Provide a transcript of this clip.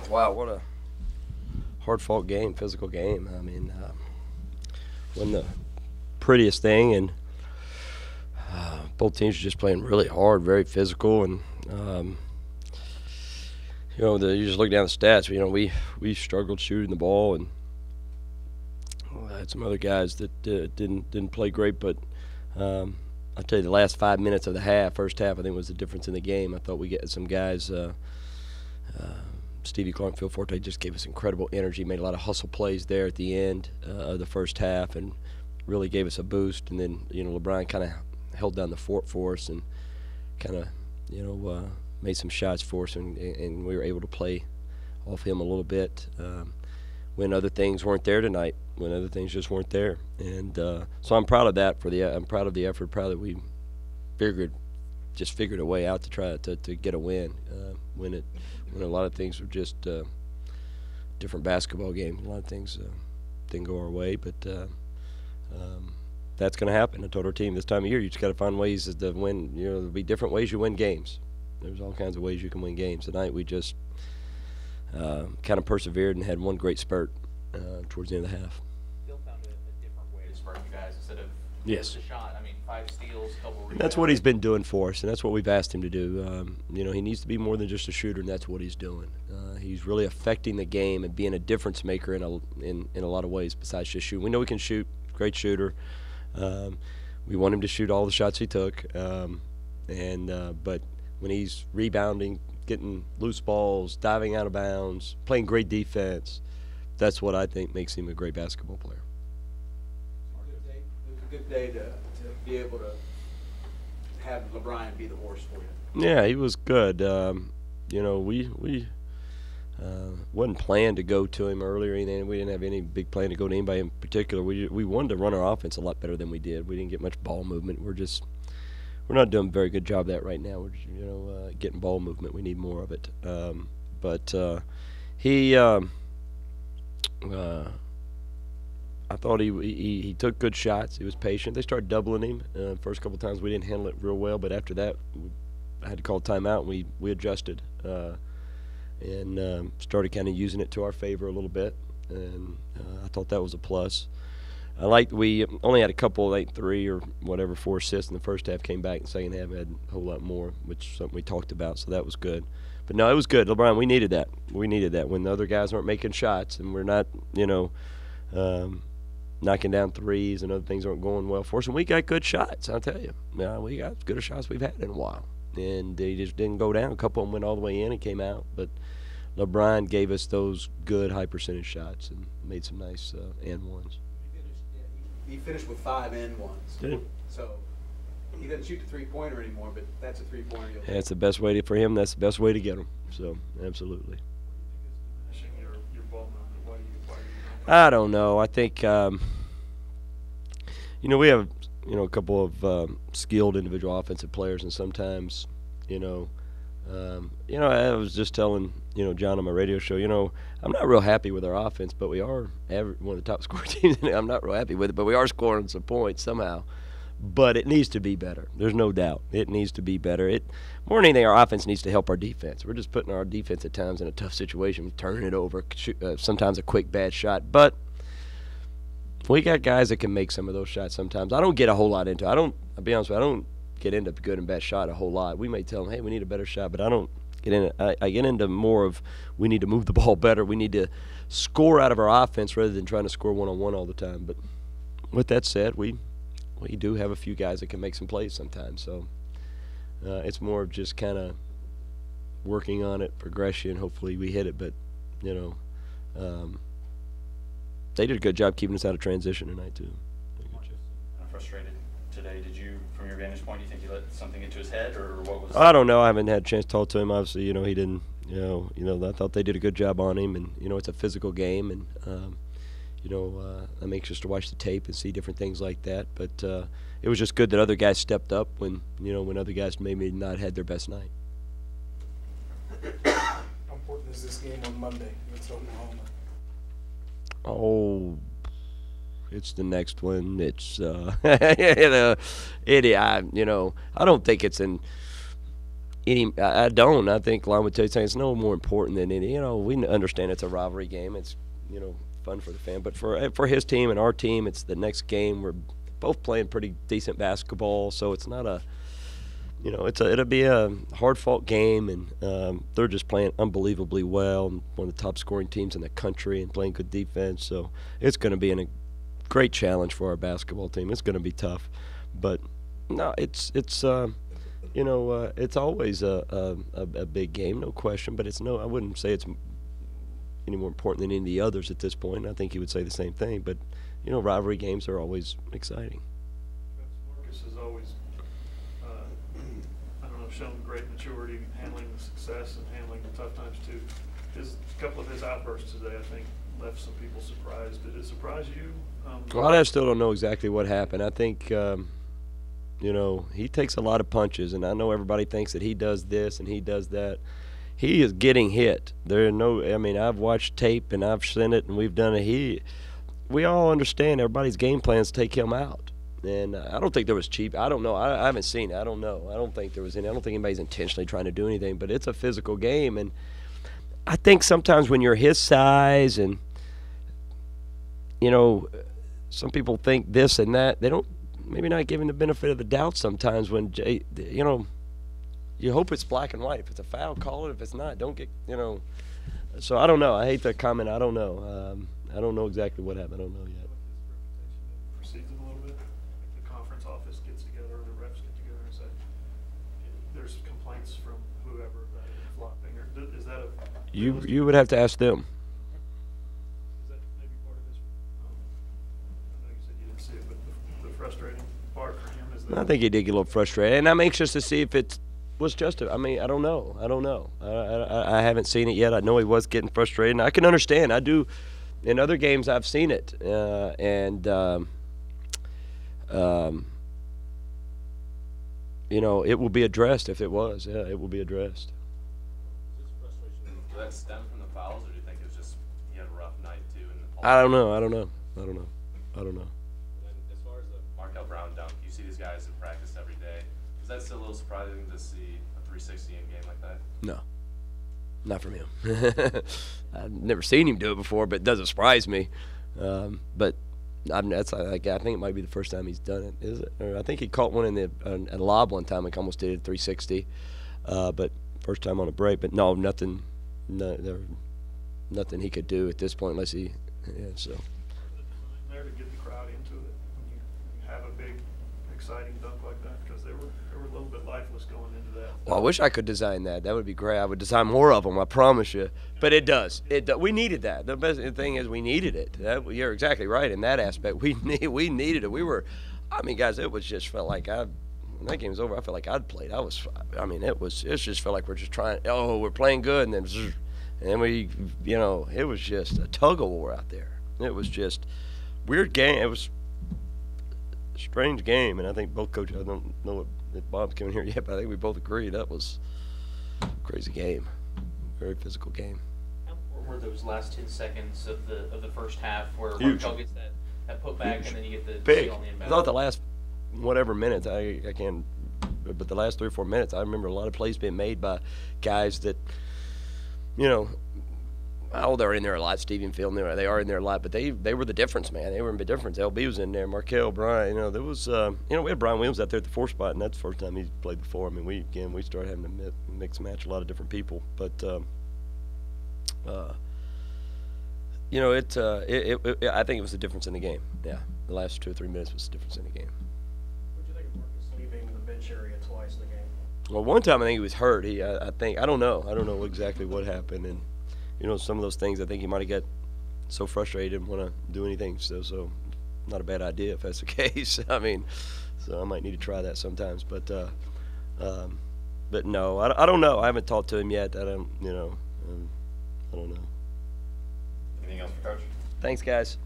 Wow, what a hard-fought game, physical game. I mean, wasn't the prettiest thing, and both teams are just playing really hard, very physical, and you just look down the stats. We struggled shooting the ball, and had some other guys that didn't play great, but I'll tell you, the last 5 minutes of the first half, I think was the difference in the game. I thought we get some guys. Stevie Clark, Phil Forte just gave us incredible energy, made a lot of hustle plays there at the end of the first half, and really gave us a boost. And then, LeBron kind of held down the fort for us and kind of, made some shots for us, and we were able to play off him a little bit when other things weren't there tonight, when other things just weren't there. And so I'm proud of that. I'm proud of the effort, proud that we figured a way out to try to get a win when a lot of things were just different basketball games. A lot of things didn't go our way, but that's going to happen. I told our team this time of year, you just got to find ways to win. There'll be different ways you win games. There's all kinds of ways you can win games. Tonight we just kind of persevered and had one great spurt towards the end of the half. Phil found a different way to spurt you guys instead of yes. A shot. I mean, 5 steals, a couple rebounds. That's what he's been doing for us, and that's what we've asked him to do. He needs to be more than just a shooter, and that's what he's doing. He's really affecting the game and being a difference maker in a lot of ways besides just shooting. We know he can shoot, great shooter. We want him to shoot all the shots he took, but when he's rebounding, getting loose balls, diving out of bounds, playing great defense, that's what I think makes him a great basketball player. It was a good day to be able to have LeBron be the horse for you. Yeah, he was good. We wasn't planned to go to him earlier, and we didn't have any big plan to go to anybody in particular. We wanted to run our offense a lot better than we did. We didn't get much ball movement. We're not doing a very good job of that right now. We're getting ball movement. We need more of it. I thought he took good shots. He was patient. They started doubling him. First couple times we didn't handle it real well, but after that I had to call a timeout, and we adjusted and started kind of using it to our favor a little bit, and I thought that was a plus. I liked we only had a couple, 3 or whatever, 4 assists in the first half. Came back in the second half, had a whole lot more, which is something we talked about, so that was good. But no, it was good. LeBron, we needed that. We needed that when the other guys aren't making shots and we're not, knocking down threes and other things aren't going well for us. And we got good shots, I'll tell you. We got as good as shots we've had in a while. And they just didn't go down. A couple of them went all the way in and came out. But LeBron gave us those good high percentage shots and made some nice and ones. He finished with 5 and ones. Did he? So he doesn't shoot the three-pointer anymore, but that's a three-pointer. Yeah, that's the best way for him. That's the best way to get him. So, absolutely. I don't know. I think, we have, a couple of skilled individual offensive players, and sometimes, I was just telling, John on my radio show, I'm not real happy with our offense, but we are one of the top scoring teams. I'm not real happy with it, but we are scoring some points somehow. But it needs to be better. There's no doubt. It needs to be better. More than anything, our offense needs to help our defense. We're just putting our defense at times in a tough situation, turning it over, sometimes a quick bad shot. But we got guys that can make some of those shots sometimes. I don't get a whole lot into it. I'll be honest with you, I don't get into good and bad shot a whole lot. We may tell them, hey, we need a better shot, but I don't get in it. I get into more of we need to move the ball better. We need to score out of our offense rather than trying to score one-on-one all the time. But with that said, we do have a few guys that can make some plays sometimes. So it's more of just kind of working on it, progression. Hopefully we hit it. But, they did a good job keeping us out of transition tonight, too. Frustrated today. Did you, from your vantage point, do you think you let something into his head, or what was? I don't know. I haven't had a chance to talk to him. Obviously, he didn't. I thought they did a good job on him, and it's a physical game, and I'm anxious to watch the tape and see different things like that. But it was just good that other guys stepped up when other guys maybe not had their best night. How important is this game on Monday against Oklahoma? Oh, it's the next one. It's I don't think it's in. I don't. I think Lon would tell you it's no more important than any. We understand it's a rivalry game. It's fun for the fan, but for his team and our team, it's the next game. We're both playing pretty decent basketball, so it's not a. It'll be a hard-fought game, and they're just playing unbelievably well. And one of the top-scoring teams in the country and playing good defense. So it's going to be a great challenge for our basketball team. It's going to be tough, but no, it's always a big game, no question. But I wouldn't say it's any more important than any of the others at this point. I think he would say the same thing. But rivalry games are always exciting. Marcus has always, shown great maturity in handling the success and handling the tough times too. A couple of his outbursts today, I think, left some people surprised. Did it surprise you? Well, I still don't know exactly what happened. I think, he takes a lot of punches, and I know everybody thinks that he does this and he does that. He is getting hit. I've watched tape and I've seen it and we've done it. We all understand everybody's game plans take him out. And I don't think there was cheap. I don't know. I haven't seen it. I don't know. I don't think there was any. I don't think anybody's intentionally trying to do anything. But it's a physical game, and I think sometimes when you're his size, and some people think this and that, they don't maybe not give him the benefit of the doubt sometimes. When you hope it's black and white. If it's a foul, call it. If it's not, don't get. So I don't know. I hate to comment. I don't know. I don't know exactly what happened. I don't know yet. You would have to ask them. Is that maybe part of this? I know you said you didn't see it, but the frustrating part for him is that. I think he did get a little frustrated, and I'm anxious to see if it was justified. I don't know. I haven't seen it yet. I know he was getting frustrated, and I can understand. I do. In other games, I've seen it, it will be addressed if it was. Yeah, it will be addressed. Did that stem from the fouls, or do you think it was just he had a rough night too? I don't know. And then as far as the Markel Brown dunk, you see these guys in practice every day. Is that still a little surprising to see a 360 in game like that? No, not from him. I've never seen him do it before, but it doesn't surprise me. But I think it might be the first time he's done it. Is it? Or I think he caught one in a lob one time, like almost did a 360. But first time on a break. But no, nothing. No, nothing he could do at this point unless he. Yeah, so. There to get the crowd into it when you have a big, exciting dunk like that, because they were a little bit lifeless going into that. Well, I wish I could design that. That would be great. I would design more of them. I promise you. But it does. We needed that. The best thing is we needed it. You're exactly right in that aspect. We needed it. Guys, it was just felt like when that game was over, I felt like I'd played. It just felt like we're just trying. Oh, we're playing good, and then we, it was just a tug of war out there. It was just weird game. It was a strange game, and I think both coaches. I don't know if Bob's coming here yet, but I think we both agree that was a crazy game, very physical game. How important were those last 10 seconds of the first half where Huge. Markel gets that put back, and then you get the Big. steal on the inbound? I thought the last whatever minutes, I can't, but the last 3 or 4 minutes, I remember a lot of plays being made by guys that, they're in there a lot. Stephen Field, they are in there a lot, but they were the difference, man. They were the difference. LB was in there, Markel, Brian. There was, we had Brian Williams out there at the 4 spot, and that's the first time he's played before. We started having to mix and match a lot of different people, but I think it was the difference in the game. Yeah, the last 2 or 3 minutes was the difference in the game. What do you think of Marcus leaving the bench area twice in the game? Well, one time I think he was hurt. I don't know exactly what happened, and some of those things I think he might have got so frustrated he didn't want to do anything. So not a bad idea if that's the case. So I might need to try that sometimes. But no, I don't know. I haven't talked to him yet. I don't know. Anything else for Coach? Thanks, guys.